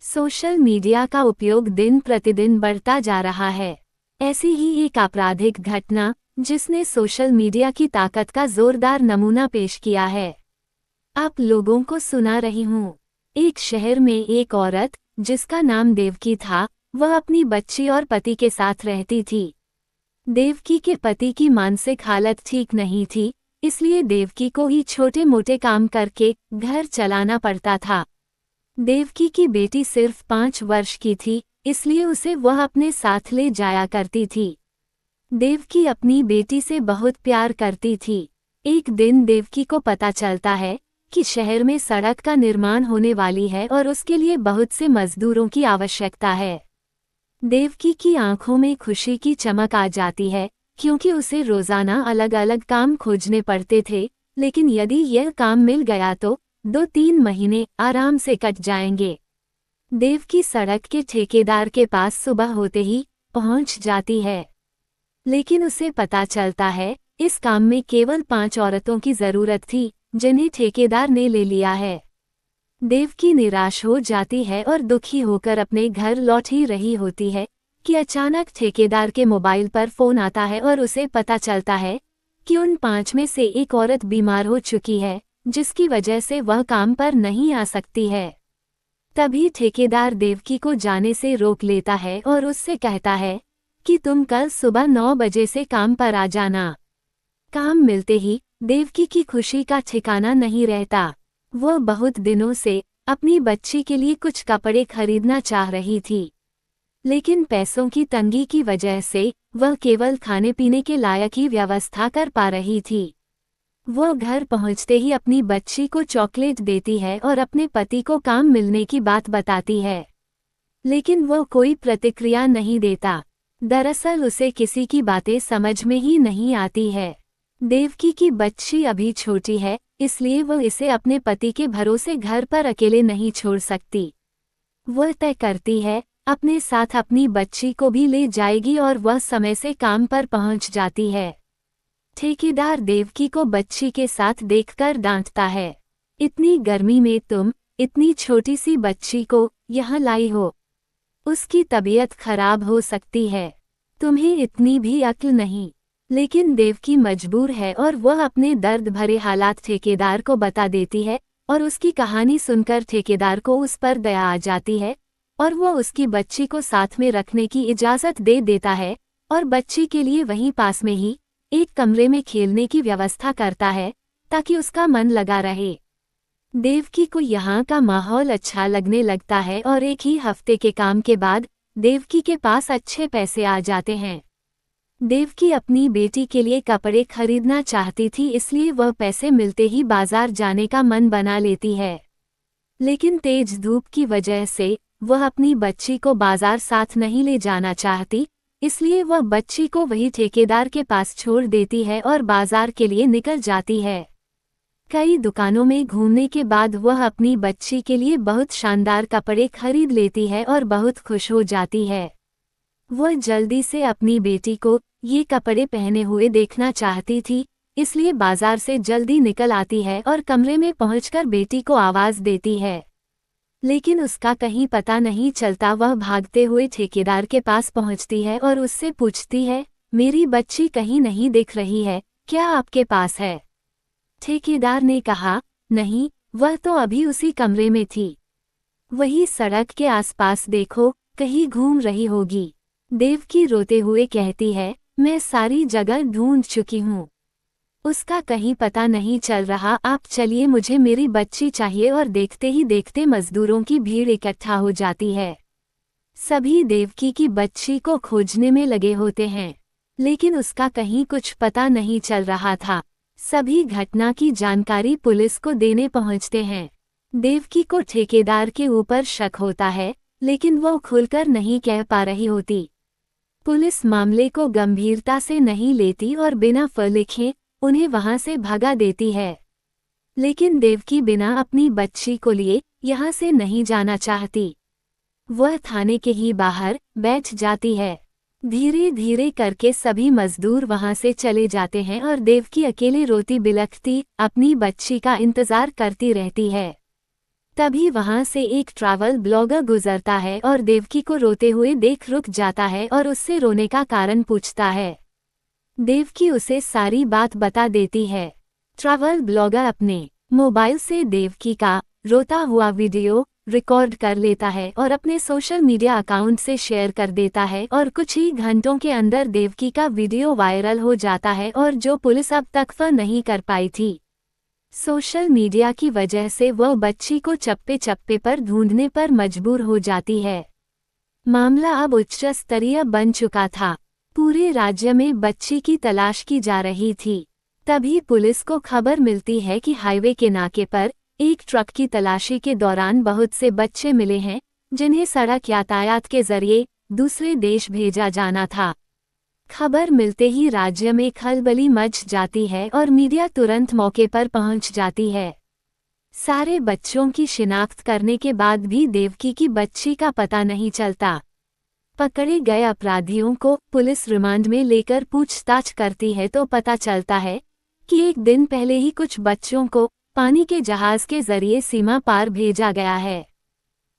Social media का उपयोग दिन प्रतिदिन बढ़ता जा रहा है। ऐसी ही एक आपराधिक घटना जिसने सोशल मीडिया की ताकत का जोरदार नमूना पेश किया है। आप लोगों को सुना रही हूँ। एक शहर में एक औरत जिसका नाम देवकी था, वह अपनी बच्ची और पति के साथ रहती थी। देवकी के पति की मानसिक हालत ठीक नहीं थी, इसलिए देवकी को ही छोटे मोटे काम करके घर चलाना पड़ता था। देवकी की बेटी सिर्फ 5 वर्ष की थी, इसलिए उसे वह अपने साथ ले जाया करती थी। देवकी अपनी बेटी से बहुत प्यार करती थी। एक दिन देवकी को पता चलता है कि शहर में सड़क का निर्माण होने वाली है और उसके लिए बहुत से मजदूरों की आवश्यकता है। देवकी की आंखों में खुशी की चमक आ जाती है, क्योंकि उसे रोजाना अलग अलग काम खोजने पड़ते थे, लेकिन यदि यह काम मिल गया तो 2-3 महीने आराम से कट जाएंगे। देवकी सड़क के ठेकेदार के पास सुबह होते ही पहुंच जाती है, लेकिन उसे पता चलता है इस काम में केवल 5 औरतों की जरूरत थी, जिन्हें ठेकेदार ने ले लिया है। देवकी निराश हो जाती है और दुखी होकर अपने घर लौट ही रही होती है कि अचानक ठेकेदार के मोबाइल पर फोन आता है और उसे पता चलता है कि उन 5 में से एक औरत बीमार हो चुकी है, जिसकी वजह से वह काम पर नहीं आ सकती है। तभी ठेकेदार देवकी को जाने से रोक लेता है और उससे कहता है कि तुम कल सुबह 9 बजे से काम पर आ जाना। काम मिलते ही देवकी की खुशी का ठिकाना नहीं रहता। वह बहुत दिनों से अपनी बच्ची के लिए कुछ कपड़े खरीदना चाह रही थी, लेकिन पैसों की तंगी की वजह से वह केवल खाने पीने के लायक ही व्यवस्था कर पा रही थी। वह घर पहुंचते ही अपनी बच्ची को चॉकलेट देती है और अपने पति को काम मिलने की बात बताती है, लेकिन वह कोई प्रतिक्रिया नहीं देता। दरअसल उसे किसी की बातें समझ में ही नहीं आती है। देवकी की बच्ची अभी छोटी है, इसलिए वह इसे अपने पति के भरोसे घर पर अकेले नहीं छोड़ सकती। वह तय करती है अपने साथ अपनी बच्ची को भी ले जाएगी और वह समय से काम पर पहुंच जाती है। ठेकेदार देवकी को बच्ची के साथ देखकर डांटता है, इतनी गर्मी में तुम इतनी छोटी सी बच्ची को यहाँ लाई हो, उसकी तबीयत खराब हो सकती है, तुम्हें इतनी भी अक्ल नहीं। लेकिन देवकी मजबूर है और वह अपने दर्द भरे हालात ठेकेदार को बता देती है और उसकी कहानी सुनकर ठेकेदार को उस पर दया आ जाती है और वह उसकी बच्ची को साथ में रखने की इजाज़त दे देता है और बच्ची के लिए वहीं पास में ही एक कमरे में खेलने की व्यवस्था करता है ताकि उसका मन लगा रहे। देवकी को यहाँ का माहौल अच्छा लगने लगता है और एक ही हफ्ते के काम के बाद देवकी के पास अच्छे पैसे आ जाते हैं। देवकी अपनी बेटी के लिए कपड़े खरीदना चाहती थी, इसलिए वह पैसे मिलते ही बाजार जाने का मन बना लेती है, लेकिन तेज धूप की वजह से वह अपनी बच्ची को बाजार साथ नहीं ले जाना चाहती, इसलिए वह बच्ची को वही ठेकेदार के पास छोड़ देती है और बाजार के लिए निकल जाती है। कई दुकानों में घूमने के बाद वह अपनी बच्ची के लिए बहुत शानदार कपड़े खरीद लेती है और बहुत खुश हो जाती है। वह जल्दी से अपनी बेटी को ये कपड़े पहने हुए देखना चाहती थी, इसलिए बाजार से जल्दी निकल आती है और कमरे में पहुंचकर बेटी को आवाज़ देती है, लेकिन उसका कहीं पता नहीं चलता। वह भागते हुए ठेकेदार के पास पहुंचती है और उससे पूछती है, मेरी बच्ची कहीं नहीं दिख रही है, क्या आपके पास है? ठेकेदार ने कहा, नहीं, वह तो अभी उसी कमरे में थी, वही सड़क के आसपास देखो, कहीं घूम रही होगी। देवकी रोते हुए कहती है, मैं सारी जगह ढूंढ चुकी हूँ, उसका कहीं पता नहीं चल रहा, आप चलिए, मुझे मेरी बच्ची चाहिए। और देखते ही देखते मजदूरों की भीड़ इकट्ठा हो जाती है। सभी देवकी की बच्ची को खोजने में लगे होते हैं, लेकिन उसका कहीं कुछ पता नहीं चल रहा था। सभी घटना की जानकारी पुलिस को देने पहुंचते हैं। देवकी को ठेकेदार के ऊपर शक होता है, लेकिन वो खुलकर नहीं कह पा रही होती। पुलिस मामले को गंभीरता से नहीं लेती और बिना फल लिखे उन्हें वहां से भगा देती है, लेकिन देवकी बिना अपनी बच्ची को लिए यहाँ से नहीं जाना चाहती। वह थाने के ही बाहर बैठ जाती है। धीरे धीरे करके सभी मजदूर वहां से चले जाते हैं और देवकी अकेले रोती बिलखती अपनी बच्ची का इंतजार करती रहती है। तभी वहां से एक ट्रैवल ब्लॉगर गुजरता है और देवकी को रोते हुए देख रुक जाता है और उससे रोने का कारण पूछता है। देवकी उसे सारी बात बता देती है। ट्रैवल ब्लॉगर अपने मोबाइल से देवकी का रोता हुआ वीडियो रिकॉर्ड कर लेता है और अपने सोशल मीडिया अकाउंट से शेयर कर देता है और कुछ ही घंटों के अंदर देवकी का वीडियो वायरल हो जाता है और जो पुलिस अब तक वह नहीं कर पाई थी। सोशल मीडिया की वजह से वह बच्ची को चप्पे चप्पे पर ढूंढने पर मजबूर हो जाती है। मामला अब उच्च स्तरीय बन चुका था। पूरे राज्य में बच्ची की तलाश की जा रही थी। तभी पुलिस को खबर मिलती है कि हाईवे के नाके पर एक ट्रक की तलाशी के दौरान बहुत से बच्चे मिले हैं जिन्हें सड़क यातायात के जरिए दूसरे देश भेजा जाना था। खबर मिलते ही राज्य में खलबली मच जाती है और मीडिया तुरंत मौके पर पहुंच जाती है। सारे बच्चों की शिनाख्त करने के बाद भी देवकी की बच्ची का पता नहीं चलता। पकड़े गए अपराधियों को पुलिस रिमांड में लेकर पूछताछ करती है तो पता चलता है कि एक दिन पहले ही कुछ बच्चों को पानी के जहाज के जरिए सीमा पार भेजा गया है।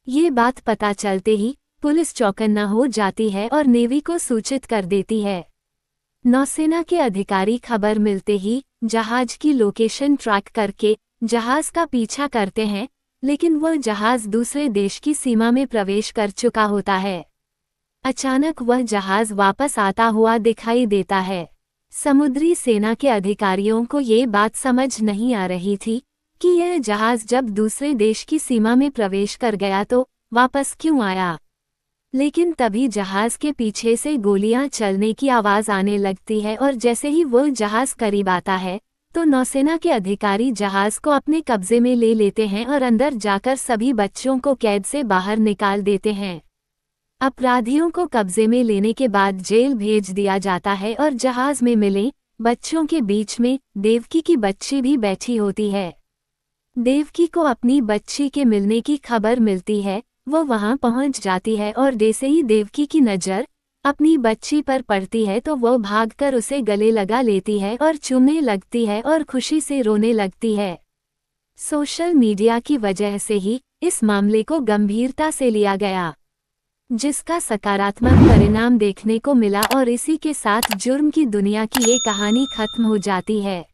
ये बात पता चलते ही पुलिस चौकन्ना हो जाती है और नेवी को सूचित कर देती है। नौसेना के अधिकारी खबर मिलते ही जहाज की लोकेशन ट्रैक करके जहाज का पीछा करते हैं, लेकिन वह जहाज दूसरे देश की सीमा में प्रवेश कर चुका होता है। अचानक वह जहाज वापस आता हुआ दिखाई देता है। समुद्री सेना के अधिकारियों को ये बात समझ नहीं आ रही थी कि यह जहाज जब दूसरे देश की सीमा में प्रवेश कर गया तो वापस क्यों आया। लेकिन तभी जहाज के पीछे से गोलियां चलने की आवाज आने लगती है और जैसे ही वो जहाज करीब आता है तो नौसेना के अधिकारी जहाज को अपने कब्जे में ले लेते हैं और अंदर जाकर सभी बच्चों को कैद से बाहर निकाल देते हैं। अपराधियों को कब्जे में लेने के बाद जेल भेज दिया जाता है और जहाज में मिले बच्चों के बीच में देवकी की बच्ची भी बैठी होती है। देवकी को अपनी बच्ची के मिलने की खबर मिलती है। वो वहां पहुंच जाती है और जैसे ही देवकी की नज़र अपनी बच्ची पर पड़ती है तो वो भागकर उसे गले लगा लेती है और चूमने लगती है और खुशी से रोने लगती है। सोशल मीडिया की वजह से ही इस मामले को गंभीरता से लिया गया, जिसका सकारात्मक परिणाम देखने को मिला और इसी के साथ जुर्म की दुनिया की ये कहानी खत्म हो जाती है।